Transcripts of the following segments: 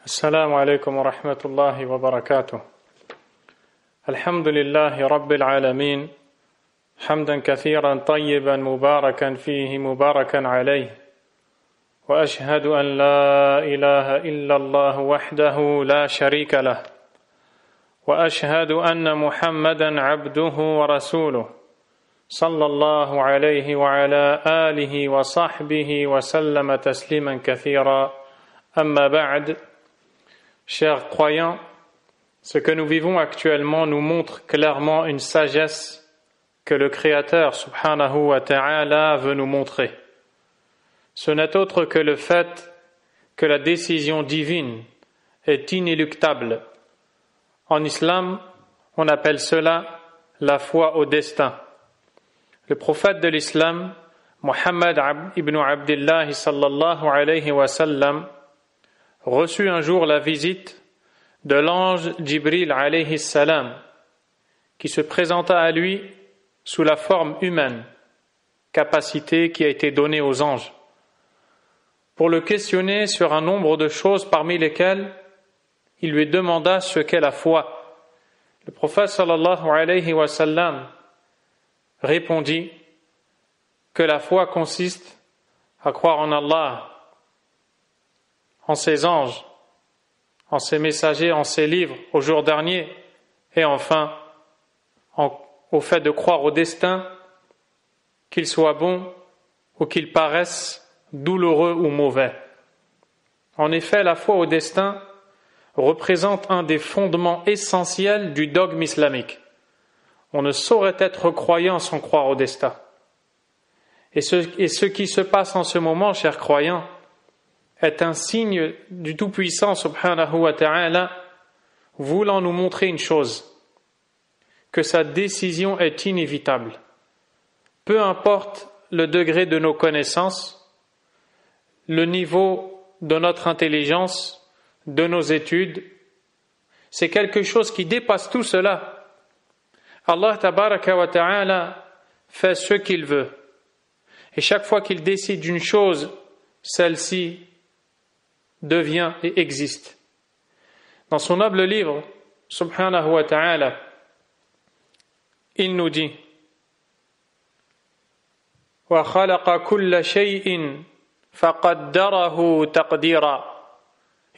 السلام عليكم ورحمة الله وبركاته. الحمد لله رب العالمين حمدا كثيرا طيبا مباركا فيه مباركا عليه، وأشهد أن لا إله إلا الله وحده لا شريك له، وأشهد أن محمدا عبده ورسوله صلى الله عليه وعلى آله وصحبه وسلم تسليما كثيرا. أما بعد. Chers croyants, ce que nous vivons actuellement nous montre clairement une sagesse que le Créateur subhanahu wa ta'ala veut nous montrer. Ce n'est autre que le fait que la décision divine est inéluctable. En islam, on appelle cela la foi au destin. Le prophète de l'islam, Muhammad ibn Abdullah sallallahu alayhi wa sallam, reçut un jour la visite de l'ange Jibril alayhi salam, qui se présenta à lui sous la forme humaine, capacité qui a été donnée aux anges, pour le questionner sur un nombre de choses parmi lesquelles il lui demanda ce qu'est la foi. Le prophète sallallahu alayhi wa sallam répondit que la foi consiste à croire en Allah, en ses anges, en ses messagers, en ses livres, au jour dernier, et enfin au fait de croire au destin, qu'il soit bon ou qu'il paraisse douloureux ou mauvais. En effet, la foi au destin représente un des fondements essentiels du dogme islamique. On ne saurait être croyant sans croire au destin. Et ce qui se passe en ce moment, chers croyants, est un signe du Tout-Puissant subhanahu wa ta'ala voulant nous montrer une chose, que sa décision est inévitable. Peu importe le degré de nos connaissances, le niveau de notre intelligence, de nos études, c'est quelque chose qui dépasse tout cela. Allah tabaraka wa ta'ala fait ce qu'il veut. Et chaque fois qu'il décide d'une chose, celle-ci devient et existe. Dans son noble livre, subhanahu wa ta'ala, il nous dit wa khalaqa kulla shay'in faqaddarahu taqdira.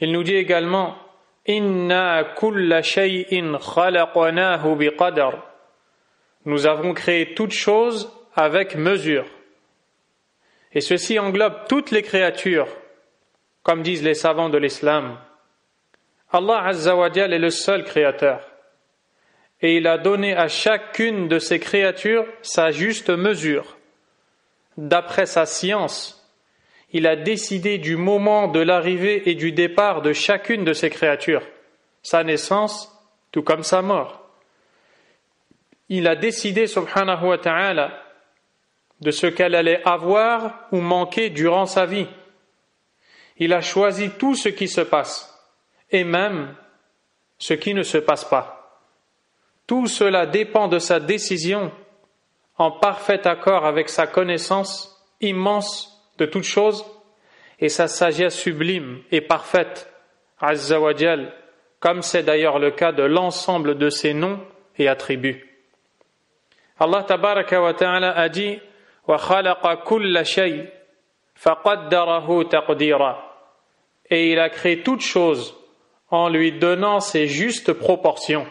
Il nous dit également inna kulla shay'in khalaqnahu biqadar. Nous avons créé toutes choses avec mesure. Et ceci englobe toutes les créatures. Comme disent les savants de l'islam, Allah Azza wa Jal est le seul créateur et il a donné à chacune de ces créatures sa juste mesure. D'après sa science, il a décidé du moment de l'arrivée et du départ de chacune de ces créatures, sa naissance tout comme sa mort. Il a décidé, subhanahu wa ta'ala, de ce qu'elle allait avoir ou manquer durant sa vie. Il a choisi tout ce qui se passe, et même ce qui ne se passe pas. Tout cela dépend de sa décision, en parfait accord avec sa connaissance immense de toutes choses, et sa sagesse sublime et parfaite, Azza wa Jal, comme c'est d'ailleurs le cas de l'ensemble de ses noms et attributs. Allah tabaraka wa ta'ala a dit « Wa khalaqa kulla shay » faqaddarahu taqdira. Et il a créé toutes choses en lui donnant ses justes proportions.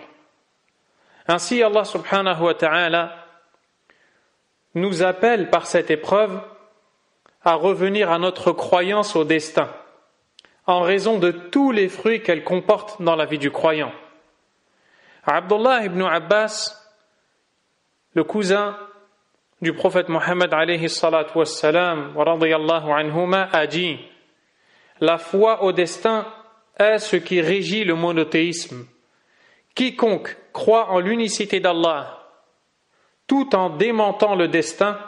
Ainsi, Allah subhanahu wa ta'ala nous appelle par cette épreuve à revenir à notre croyance au destin, en raison de tous les fruits qu'elle comporte dans la vie du croyant. Abdullah ibn Abbas, le cousin du prophète Mohammed alayhi salatu wassalam wa radiyallahu anhuma, a dit: la foi au destin est ce qui régit le monothéisme. Quiconque croit en l'unicité d'Allah tout en démentant le destin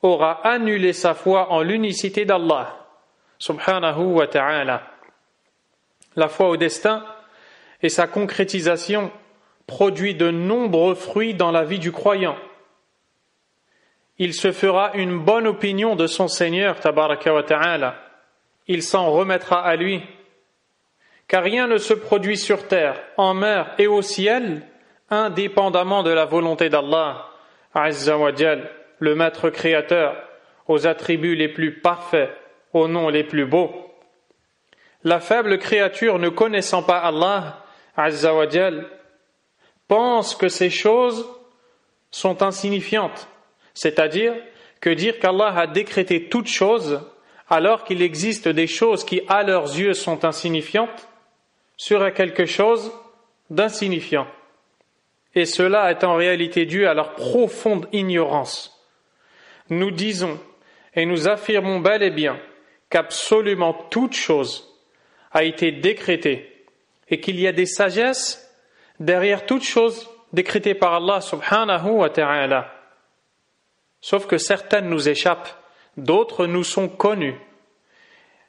aura annulé sa foi en l'unicité d'Allah subhanahu wa ta'ala. La foi au destin et sa concrétisation produit de nombreux fruits dans la vie du croyant. Il se fera une bonne opinion de son Seigneur tabaraka wa ta'ala. Il s'en remettra à lui. car rien ne se produit sur terre, en mer et au ciel, indépendamment de la volonté d'Allah, Azza wa Jal, le maître créateur, aux attributs les plus parfaits, aux noms les plus beaux. La faible créature ne connaissant pas Allah, Azza wa Jal, pense que ces choses sont insignifiantes, c'est-à-dire que dire qu'Allah a décrété toutes choses alors qu'il existe des choses qui à leurs yeux sont insignifiantes serait quelque chose d'insignifiant. Et cela est en réalité dû à leur profonde ignorance. Nous disons et nous affirmons bel et bien qu'absolument toute chose a été décrétée et qu'il y a des sagesses derrière toute chose décrétée par Allah subhanahu wa ta'ala. Sauf que certaines nous échappent, d'autres nous sont connues.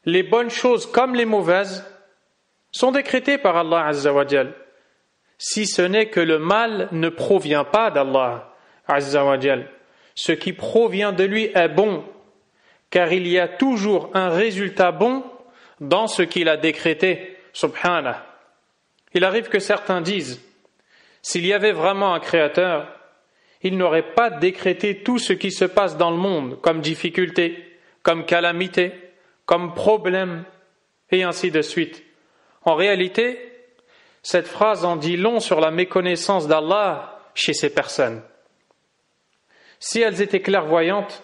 Les bonnes choses comme les mauvaises sont décrétées par Allah Azza wa Jal, si ce n'est que le mal ne provient pas d'Allah Azza wa Jal. Ce qui provient de lui est bon, car il y a toujours un résultat bon dans ce qu'il a décrété, subhanah. Il arrive que certains disent, s'il y avait vraiment un créateur, il n'aurait pas décrété tout ce qui se passe dans le monde, comme difficulté, comme calamité, comme problème, et ainsi de suite. En réalité, cette phrase en dit long sur la méconnaissance d'Allah chez ces personnes. Si elles étaient clairvoyantes,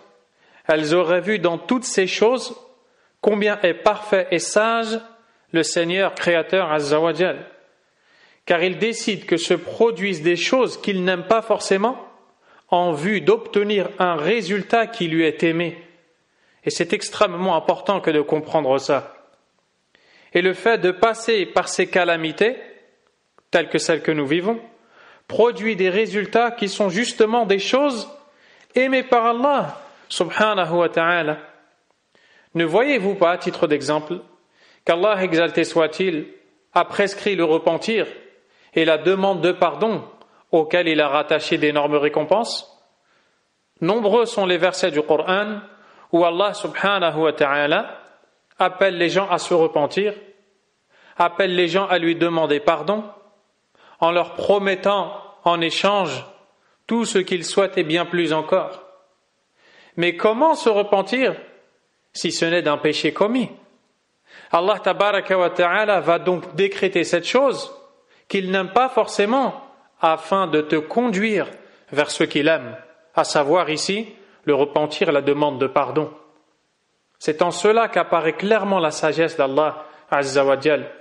elles auraient vu dans toutes ces choses combien est parfait et sage le Seigneur créateur Azza wa Jal, car il décide que se produisent des choses qu'il n'aime pas forcément en vue d'obtenir un résultat qui lui est aimé. Et c'est extrêmement important que de comprendre ça. Et le fait de passer par ces calamités, telles que celles que nous vivons, produit des résultats qui sont justement des choses aimées par Allah, subhanahu wa ta'ala. Ne voyez-vous pas, à titre d'exemple, qu'Allah, exalté soit-il, a prescrit le repentir et la demande de pardon auquel il a rattaché d'énormes récompenses? Nombreux sont les versets du Coran où Allah subhanahu wa ta'ala appelle les gens à se repentir, appelle les gens à lui demander pardon, en leur promettant en échange tout ce qu'ils souhaitent et bien plus encore. Mais comment se repentir si ce n'est d'un péché commis? Allah tabaraka wa ta'ala va donc décréter cette chose qu'il n'aime pas forcément afin de te conduire vers ce qu'il aime, à savoir ici le repentir, la demande de pardon. C'est en cela qu'apparaît clairement la sagesse d'Allah Azza wa Jal.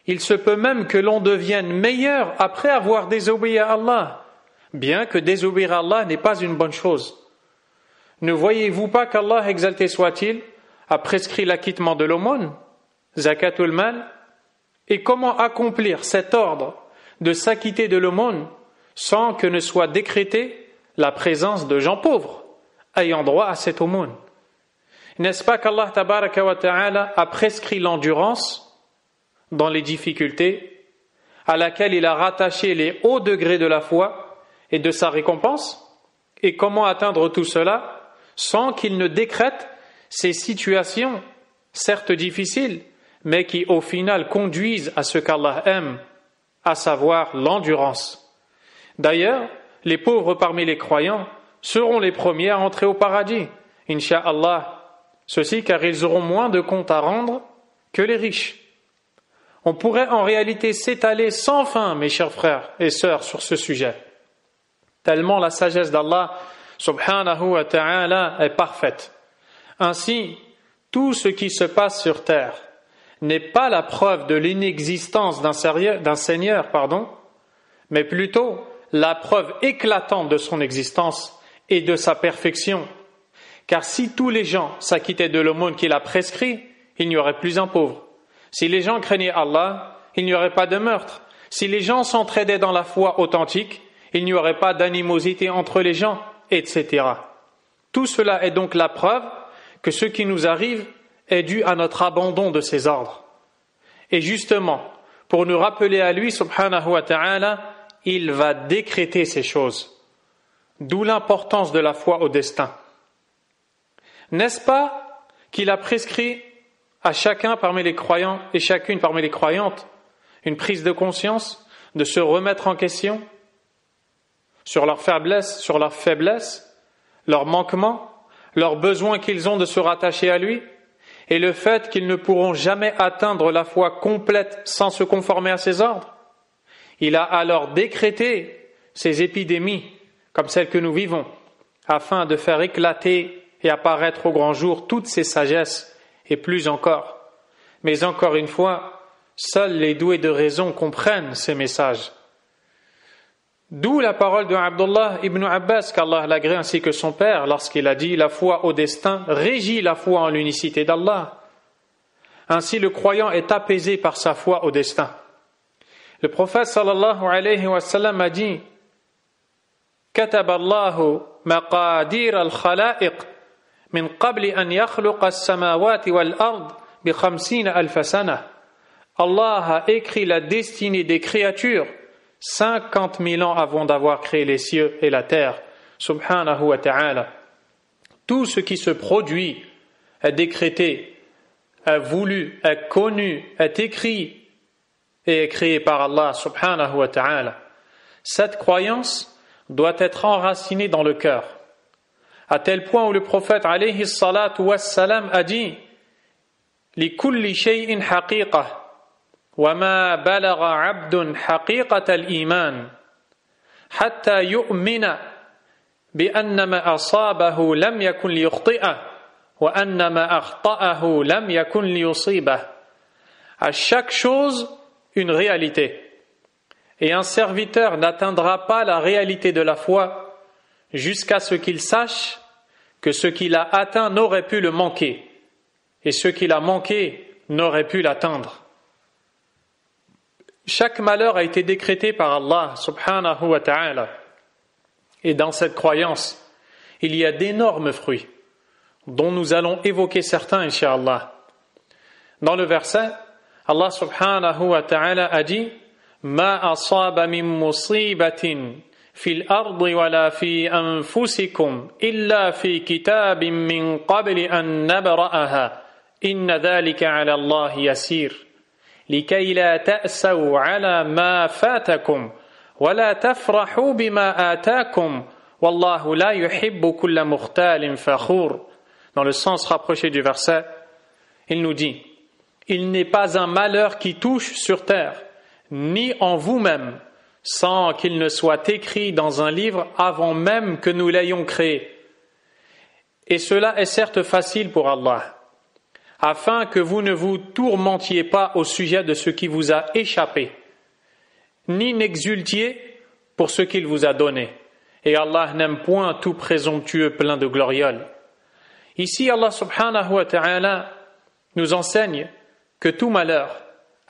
Il se peut même que l'on devienne meilleur après avoir désobéi à Allah, bien que désobéir à Allah n'est pas une bonne chose. Ne voyez-vous pas qu'Allah, exalté soit-il, a prescrit l'acquittement de l'aumône, zakatul mal, et comment accomplir cet ordre de s'acquitter de l'aumône sans que ne soit décrétée la présence de gens pauvres ayant droit à cette aumône? N'est-ce pas qu'Allah tabaraka wa ta'ala a prescrit l'endurance dans les difficultés, à laquelle il a rattaché les hauts degrés de la foi et de sa récompense? Et comment atteindre tout cela sans qu'il ne décrète ces situations, certes difficiles, mais qui au final conduisent à ce qu'Allah aime, à savoir l'endurance. D'ailleurs, les pauvres parmi les croyants seront les premiers à entrer au paradis, incha'Allah. Ceci car ils auront moins de comptes à rendre que les riches. On pourrait en réalité s'étaler sans fin, mes chers frères et sœurs, sur ce sujet. Tellement la sagesse d'Allah, subhanahu wa ta'ala, est parfaite. Ainsi, tout ce qui se passe sur terre n'est pas la preuve de l'inexistence d'un Seigneur, mais plutôt la preuve éclatante de son existence et de sa perfection. Car si tous les gens s'acquittaient de l'aumône qu'il a prescrit, il n'y aurait plus un pauvre. Si les gens craignaient Allah, il n'y aurait pas de meurtre. Si les gens s'entraidaient dans la foi authentique, il n'y aurait pas d'animosité entre les gens, etc. Tout cela est donc la preuve que ce qui nous arrive est dû à notre abandon de ses ordres. Et justement, pour nous rappeler à lui, subhanahu wa ta'ala, il va décréter ces choses. D'où l'importance de la foi au destin. N'est-ce pas qu'il a prescrit à chacun parmi les croyants et chacune parmi les croyantes une prise de conscience, de se remettre en question sur leurs faiblesses, leurs manquements, leurs besoins qu'ils ont de se rattacher à lui, et le fait qu'ils ne pourront jamais atteindre la foi complète sans se conformer à ses ordres. Il a alors décrété ces épidémies, comme celles que nous vivons, afin de faire éclater et apparaître au grand jour toutes ces sagesses, et plus encore. Mais encore une fois, seuls les doués de raison comprennent ces messages. D'où la parole de Abdullah ibn Abbas, qu'Allah l'agrée, ainsi que son père, lorsqu'il a dit « La foi au destin régit la foi en l'unicité d'Allah ». Ainsi, le croyant est apaisé par sa foi au destin. Le prophète sallallahu alayhi wa sallam a dit « كتب الله مقادير الخلائق من قبل أن يخلق السماوات والأرض ب50 ألف سنة » Allah a écrit la destinée des créatures 50 000 ans avant d'avoir créé les cieux et la terre, subhanahu wa ta'ala. Tout ce qui se produit est décrété, est voulu, est connu, est écrit et est créé par Allah, subhanahu wa ta'ala. Cette croyance doit être enracinée dans le cœur, à tel point où le prophète alayhi salatu wassalam a dit « Li kulli shay'in haqiqah » وما بلغ عبد حقيقة الإيمان حتى يؤمن بأن ما أصابه لم يكن ليخطئه وأن ما أخطأه لم يكن ليصيبه. À chaque chose, une réalité. Et un serviteur n'atteindra pas la réalité de la foi jusqu'à ce qu'il sache que ce qu'il a atteint n'aurait pu le manquer et ce qu'il a manqué n'aurait pu l'atteindre. Chaque malheur a été décrété par Allah subhanahu wa ta'ala. Et dans cette croyance, il y a d'énormes fruits, dont nous allons évoquer certains, incha'Allah. Dans le verset, Allah subhanahu wa ta'ala a dit « Ma asaba min musibatin fil ardi wa la fi anfusikum illa fi kitabin min qabli an nabra'aha inna dhalika ala Allah yasir » لكي لا تأسوا على ما فاتكم ولا تفرحوا بما آتاكم والله لا يحب كل مختال فخور. Dans le sens rapproché du verset, il nous dit « Il n'est pas un malheur qui touche sur terre, ni en vous-même, sans qu'il ne soit écrit dans un livre avant même que nous l'ayons créé. Et cela est certes facile pour Allah. » afin que vous ne vous tourmentiez pas au sujet de ce qui vous a échappé, ni n'exultiez pour ce qu'il vous a donné. Et Allah n'aime point tout présomptueux plein de glorioles. Ici, Allah subhanahu wa ta'ala nous enseigne que tout malheur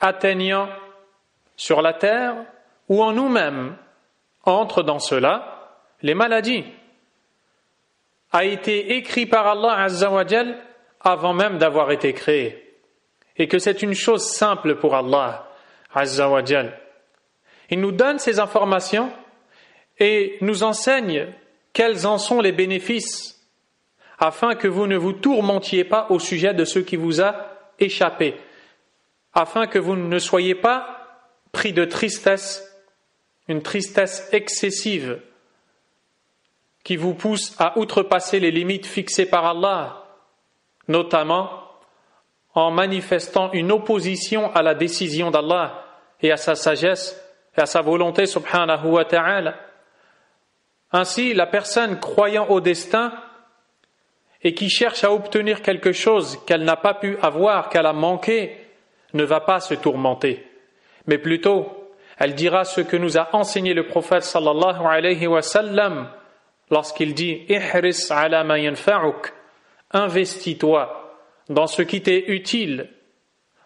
atteignant sur la terre ou en nous-mêmes entre dans cela, les maladies, a été écrit par Allah azza wa jal avant même d'avoir été créé, et que c'est une chose simple pour Allah azza wa jal. Il nous donne ces informations et nous enseigne quels en sont les bénéfices, afin que vous ne vous tourmentiez pas au sujet de ce qui vous a échappé, afin que vous ne soyez pas pris de tristesse, une tristesse excessive qui vous pousse à outrepasser les limites fixées par Allah, notamment en manifestant une opposition à la décision d'Allah et à sa sagesse et à sa volonté subhanahu wa ta'ala. Ainsi, la personne croyant au destin et qui cherche à obtenir quelque chose qu'elle n'a pas pu avoir, qu'elle a manqué, ne va pas se tourmenter, mais plutôt elle dira ce que nous a enseigné le prophète sallallahu alayhi wa sallam lorsqu'il dit « Ihris ala ma yanfa'uk » investis-toi dans ce qui t'est utile,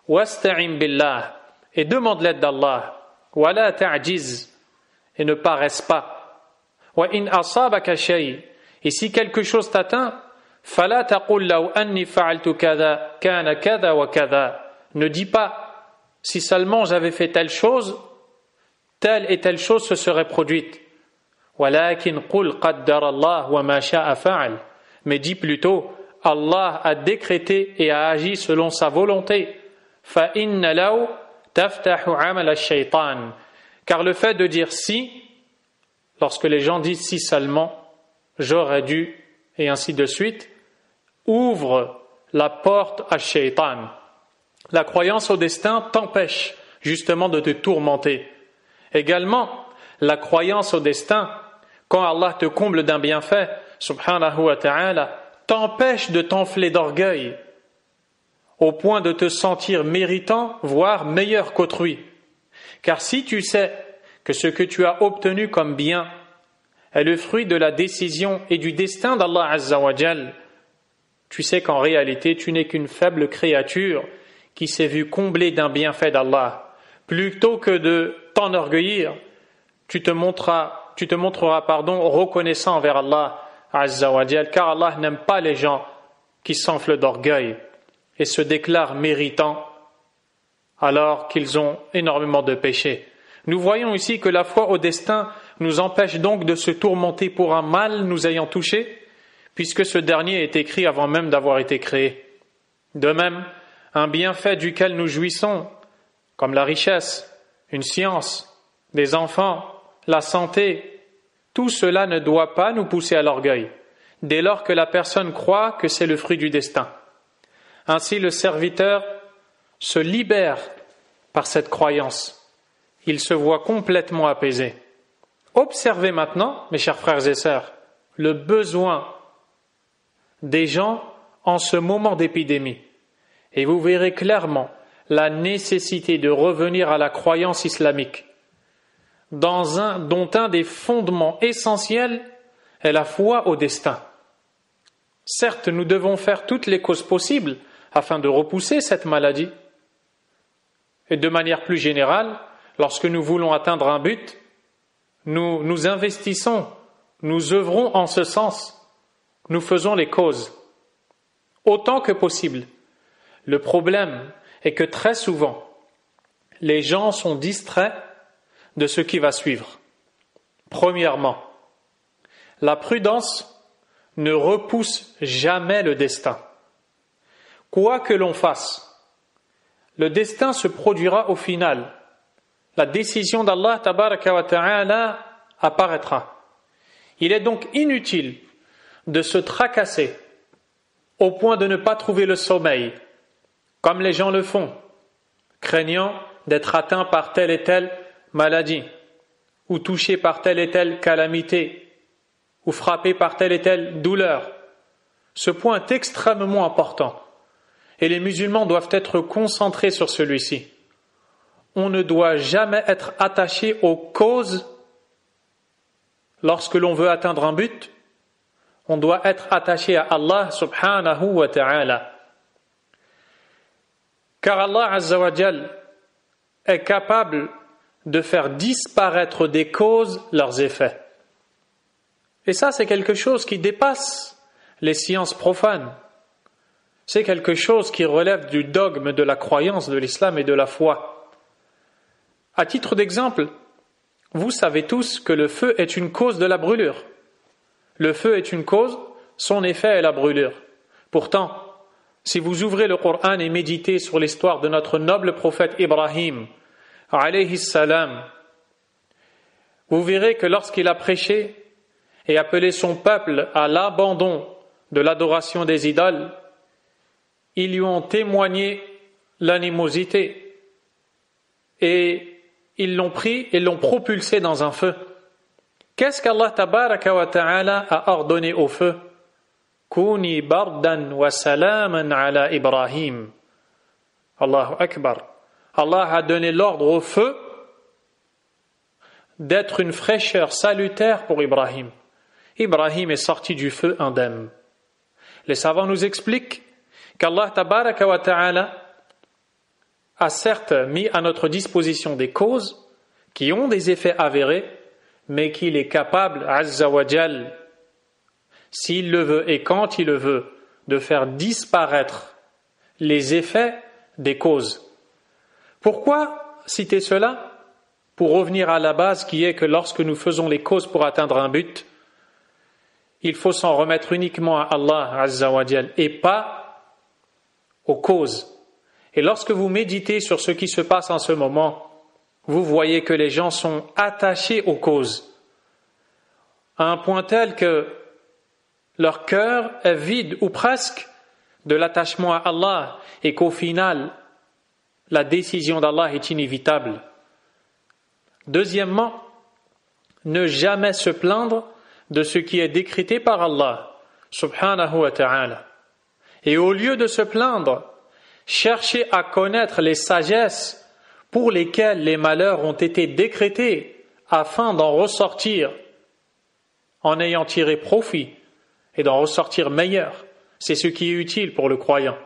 wasta'in billah, et demande l'aide d'Allah, wa la ta'jiz, et ne paresse pas, wa in asabaka shay, et si quelque chose t'atteint, fala taqul law anni fa'altu kadha kana kadha wa kadha, ne dis pas si seulement j'avais fait telle et telle chose se serait produite, walakin qul qaddara Allah wa ma sha'a fa'al, mais dis plutôt Allah a décrété et a agi selon sa volonté. فَإِنَّ لَوْ تَفْتَحُ عَمَلَ الشَّيْطَانِ. Car le fait de dire si, lorsque les gens disent si seulement, j'aurais dû, et ainsi de suite, ouvre la porte à Shaitan. La croyance au destin t'empêche justement de te tourmenter. Également, la croyance au destin, quand Allah te comble d'un bienfait, subhanahu wa ta'ala, t'empêche de t'enfler d'orgueil, au point de te sentir méritant, voire meilleur qu'autrui. Car si tu sais que ce que tu as obtenu comme bien est le fruit de la décision et du destin d'Allah Azza wa Jal, tu sais qu'en réalité tu n'es qu'une faible créature qui s'est vue comblée d'un bienfait d'Allah. Plutôt que de t'enorgueillir, tu te montreras reconnaissant envers Allah Azza wa Jal, car Allah n'aime pas les gens qui s'enflent d'orgueil et se déclarent méritants alors qu'ils ont énormément de péchés. Nous voyons ici que la foi au destin nous empêche donc de se tourmenter pour un mal nous ayant touché, puisque ce dernier est écrit avant même d'avoir été créé. De même, un bienfait duquel nous jouissons, comme la richesse, une science, des enfants, la santé, tout cela ne doit pas nous pousser à l'orgueil, dès lors que la personne croit que c'est le fruit du destin. Ainsi, le serviteur se libère par cette croyance. Il se voit complètement apaisé. Observez maintenant, mes chers frères et sœurs, le besoin des gens en ce moment d'épidémie. Et vous verrez clairement la nécessité de revenir à la croyance islamique, dont un des fondements essentiels est la foi au destin. Certes, nous devons faire toutes les causes possibles afin de repousser cette maladie. Et de manière plus générale, lorsque nous voulons atteindre un but, nous investissons, nous œuvrons en ce sens, nous faisons les causes, autant que possible. Le problème est que très souvent, les gens sont distraits de ce qui va suivre. Premièrement, la prudence ne repousse jamais le destin. Quoi que l'on fasse, le destin se produira au final. La décision d'Allah tabaraka wa ta'ala apparaîtra. Il est donc inutile de se tracasser au point de ne pas trouver le sommeil, comme les gens le font, craignant d'être atteints par telle et telle maladie, ou touchés par telle et telle calamité, ou frappés par telle et telle douleur. Ce point est extrêmement important, et les musulmans doivent être concentrés sur celui-ci. On ne doit jamais être attaché aux causes lorsque l'on veut atteindre un but. On doit être attaché à Allah subhanahu wa ta'ala. Car Allah Azza wa Jal est capable de faire disparaître des causes leurs effets. Et ça, c'est quelque chose qui dépasse les sciences profanes. C'est quelque chose qui relève du dogme de la croyance de l'islam et de la foi. À titre d'exemple, vous savez tous que le feu est une cause de la brûlure. Le feu est une cause, son effet est la brûlure. Pourtant, si vous ouvrez le Coran et méditez sur l'histoire de notre noble prophète Ibrahim, alayhi salam, vous verrez que lorsqu'il a prêché et appelé son peuple à l'abandon de l'adoration des idoles, ils lui ont témoigné l'animosité et ils l'ont pris et l'ont propulsé dans un feu. Qu'est-ce qu'Allah tabaraka wa ta'ala a ordonné au feu? Kuni bardan wa salaman ala Ibrahim. Allahu Akbar. Allah a donné l'ordre au feu d'être une fraîcheur salutaire pour Ibrahim. Ibrahim est sorti du feu indemne. Les savants nous expliquent qu'Allah tabaraka wa ta'ala a certes mis à notre disposition des causes qui ont des effets avérés, mais qu'il est capable, Azza wa Jal, s'il le veut et quand il le veut, de faire disparaître les effets des causes. Pourquoi citer cela? Pour revenir à la base qui est que lorsque nous faisons les causes pour atteindre un but, il faut s'en remettre uniquement à Allah Azza wa Jal et pas aux causes. Et lorsque vous méditez sur ce qui se passe en ce moment, vous voyez que les gens sont attachés aux causes, à un point tel que leur cœur est vide ou presque de l'attachement à Allah et qu'au final, la décision d'Allah est inévitable. Deuxièmement, ne jamais se plaindre de ce qui est décrété par Allah, subhanahu wa ta'ala. Et au lieu de se plaindre, cherchez à connaître les sagesses pour lesquelles les malheurs ont été décrétés afin d'en ressortir en ayant tiré profit et d'en ressortir meilleur. C'est ce qui est utile pour le croyant.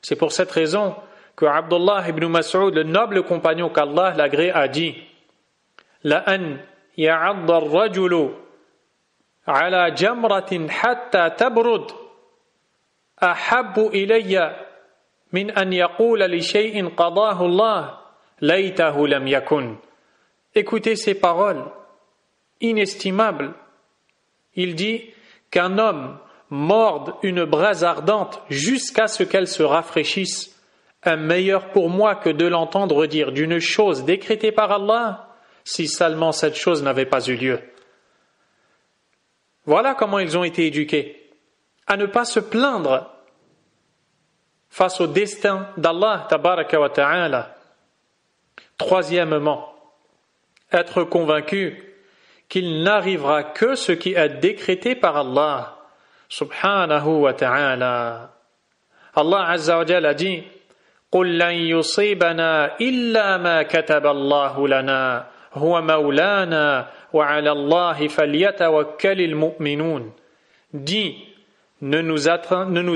C'est pour cette raison que Abdullah ibn Mas'ud, le noble compagnon qu'Allah l'agrée, a dit « La an ya'adda ar-rajulu ala jamratin hatta tabrud ahabbu ilayya min an yaqula li shay'in qadahu Allah laytahu lam yakun » Écoutez ces paroles inestimables. Il dit qu'un homme morde une braise ardente jusqu'à ce qu'elle se rafraîchisse est meilleur pour moi que de l'entendre dire d'une chose décrétée par Allah si seulement cette chose n'avait pas eu lieu. Voilà comment ils ont été éduqués, à ne pas se plaindre face au destin d'Allah tabaraka wa ta'ala. Troisièmement, être convaincu qu'il n'arrivera que ce qui est décrété par Allah subhanahu wa ta'ala. Allah azza wa jalla a dit قُلْ لَنْ يُصِيبَنَا إِلَّا مَا كَتَبَ اللَّهُ لَنَا هُوَ مَوْلَانَا وَعَلَى اللَّهِ فَلْيَتَوَكَّلِ الْمُؤْمِنُونَ. Dis, ne nous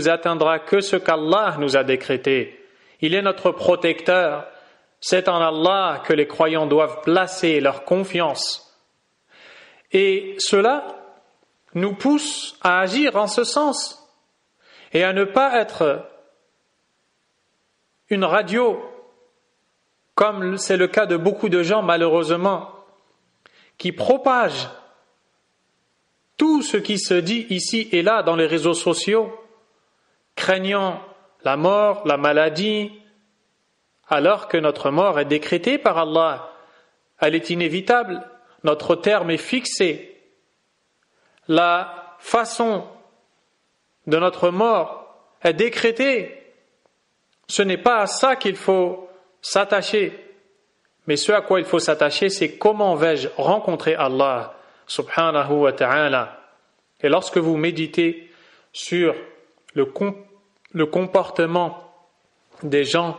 atteindra que ce qu'Allah nous a décrété. Il est notre protecteur. C'est en Allah que les croyants doivent placer leur confiance. Et cela nous pousse à agir en ce sens et à ne pas être une radio, comme c'est le cas de beaucoup de gens malheureusement, qui propagent tout ce qui se dit ici et là dans les réseaux sociaux, craignant la mort, la maladie, alors que notre mort est décrétée par Allah. Elle est inévitable, notre terme est fixé. La façon de notre mort est décrétée. Ce n'est pas à ça qu'il faut s'attacher, mais ce à quoi il faut s'attacher, c'est comment vais-je rencontrer Allah subhanahu wa ta'ala. Et lorsque vous méditez sur le comportement des gens,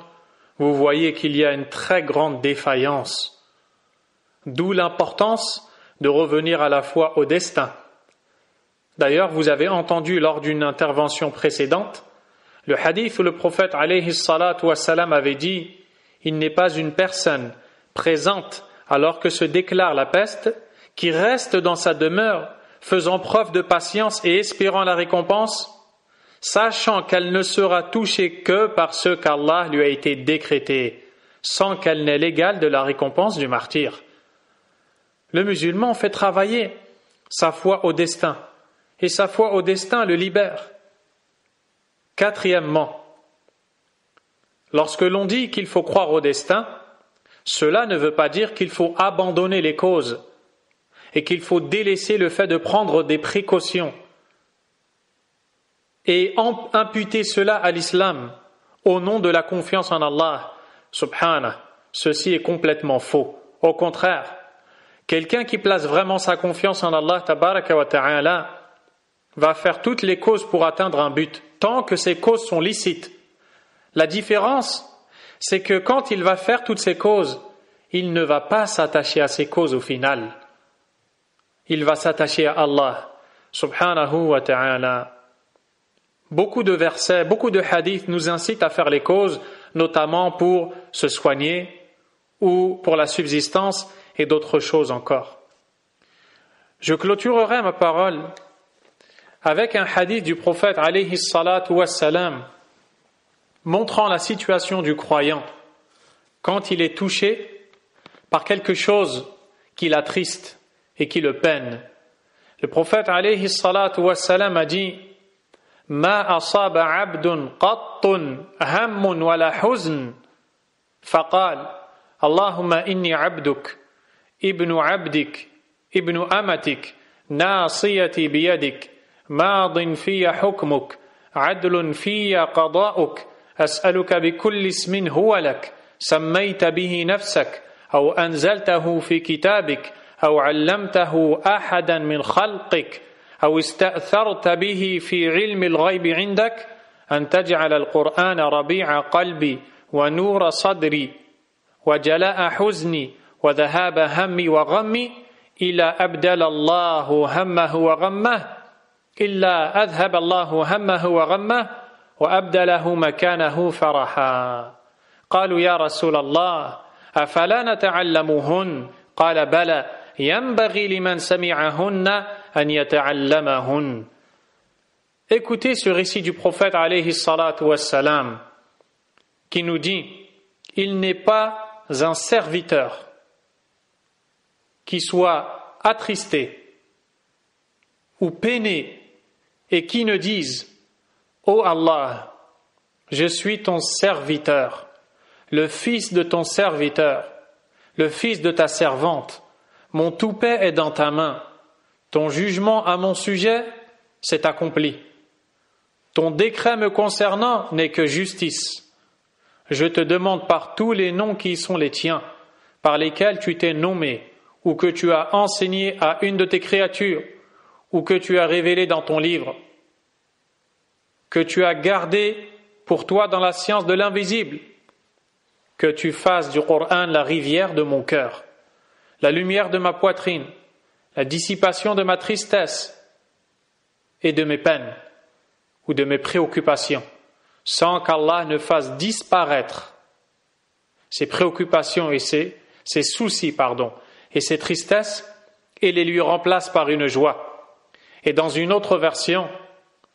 vous voyez qu'il y a une très grande défaillance. D'où l'importance de revenir à la fois au destin. D'ailleurs, vous avez entendu lors d'une intervention précédente le hadith où le prophète alayhi salatu wassalam avait dit « Il n'est pas une personne présente alors que se déclare la peste qui reste dans sa demeure, faisant preuve de patience et espérant la récompense, sachant qu'elle ne sera touchée que par ce qu'Allah lui a été décrété, sans qu'elle n'ait l'égal de la récompense du martyr. » Le musulman fait travailler sa foi au destin, et sa foi au destin le libère. Quatrièmement, lorsque l'on dit qu'il faut croire au destin, cela ne veut pas dire qu'il faut abandonner les causes et qu'il faut délaisser le fait de prendre des précautions et imputer cela à l'islam au nom de la confiance en Allah subhanahu. Ceci est complètement faux. Au contraire, quelqu'un qui place vraiment sa confiance en Allah tabaraka wa ta'ala va faire toutes les causes pour atteindre un but, tant que ces causes sont licites. La différence, c'est que quand il va faire toutes ces causes, il ne va pas s'attacher à ces causes au final. Il va s'attacher à Allah, subhanahu wa ta'ala. Beaucoup de versets, beaucoup de hadiths nous incitent à faire les causes, notamment pour se soigner ou pour la subsistance et d'autres choses encore. Je clôturerai ma parole avec un hadith du prophète alayhi salatu wassalam montrant la situation du croyant quand il est touché par quelque chose qui l'attriste et qui le peine. Le prophète alayhi salatu wassalam a dit Ma asaba abdun qattun hammun wala huzn faqal Allahumma inni abduk ibnu abdik ibnu amatik nasiyati biyadik madin fiya hukmuk adlun fiya qada'uk as'aluka bikulli ismin huwa lak sammayta bihi nafsak أو أنزلته في كتابك أو علمته أحدا من خلقك أو استأثرت به في علم الغيب عندك أن تجعل القرآن ربيع قلبي ونور صدري وجلاء حزني وذهاب همي وغمي إلا أبدل الله همه وغمه إلا أذهب الله همه وغمه وأبدله مكانه فرحا قالوا يا رسول الله أفلا نتعلمهن قال بلى ينبغي لمن سمعهن أن يتعلمهن. Écoutez ce récit du prophète alayhi salatu wassalam qui nous dit il n'est pas un serviteur qui soit attristé ou peiné et qui ne dise Ô Allah, je suis ton serviteur, le fils de ton serviteur, le fils de ta servante, mon toupet est dans ta main, ton jugement à mon sujet s'est accompli, ton décret me concernant n'est que justice. Je te demande par tous les noms qui sont les tiens, par lesquels tu t'es nommé, ou que tu as enseigné à une de tes créatures, ou que tu as révélé dans ton livre, que tu as gardé pour toi dans la science de l'invisible, que tu fasses du Coran la rivière de mon cœur, la lumière de ma poitrine, la dissipation de ma tristesse et de mes peines ou de mes préoccupations, sans qu'Allah ne fasse disparaître ses préoccupations et ses soucis, et ses tristesses, et les lui remplace par une joie. Et dans une autre version,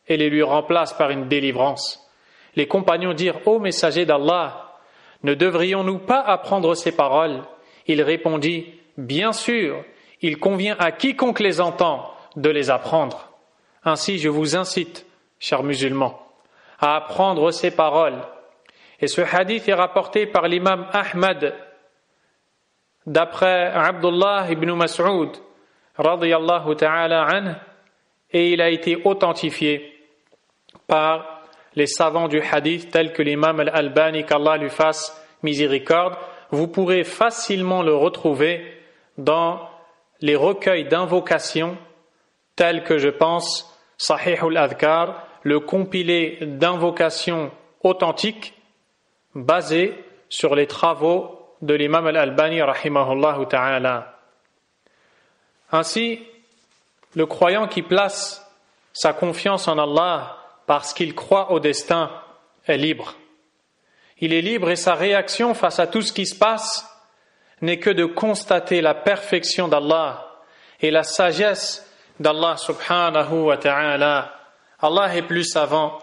et les lui remplace par une délivrance. Les compagnons dirent « Ô messager d'Allah, ne devrions-nous pas apprendre ces paroles ?» Il répondit « Bien sûr, il convient à quiconque les entend de les apprendre. Ainsi, je vous incite, chers musulmans, à apprendre ces paroles. » Et ce hadith est rapporté par l'imam Ahmad d'après Abdullah ibn Mas'ud radiyallahu ta'ala anhu, et il a été authentifié par les savants du hadith tels que l'imam al-Albani, qu'Allah lui fasse miséricorde. Vous pourrez facilement le retrouver dans les recueils d'invocations tels que, je pense, Sahih al-Adhkar, le compilé d'invocations authentiques basées sur les travaux de l'imam al-Albani rahimahullah ta'ala. Ainsi, le croyant qui place sa confiance en Allah parce qu'il croit au destin est libre. Il est libre et sa réaction face à tout ce qui se passe n'est que de constater la perfection d'Allah et la sagesse d'Allah subhanahu wa ta'ala. Allah est plus savant,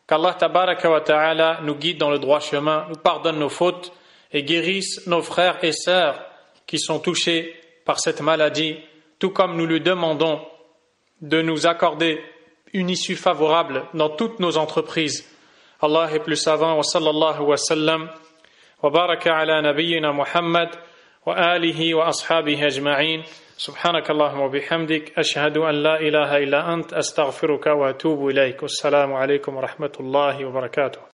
qu'Allah tabaraka wa ta'ala nous guide dans le droit chemin, nous pardonne nos fautes et guérisse nos frères et sœurs qui sont touchés par cette maladie, tout comme nous lui demandons de nous accorder une issue favorable dans toutes nos entreprises. Allah est plus savant. Wa sallallahu wa sallam wa baraka ala nabiyyina Muhammad wa alihi wa ashabihi ajma'in. Subhanakallahumma wa bihamdik ashhadu an la ilaha illa ant astaghfiruka wa atubu ilayk. Wassalamu alaykum wa rahmatullahi wa barakatuh.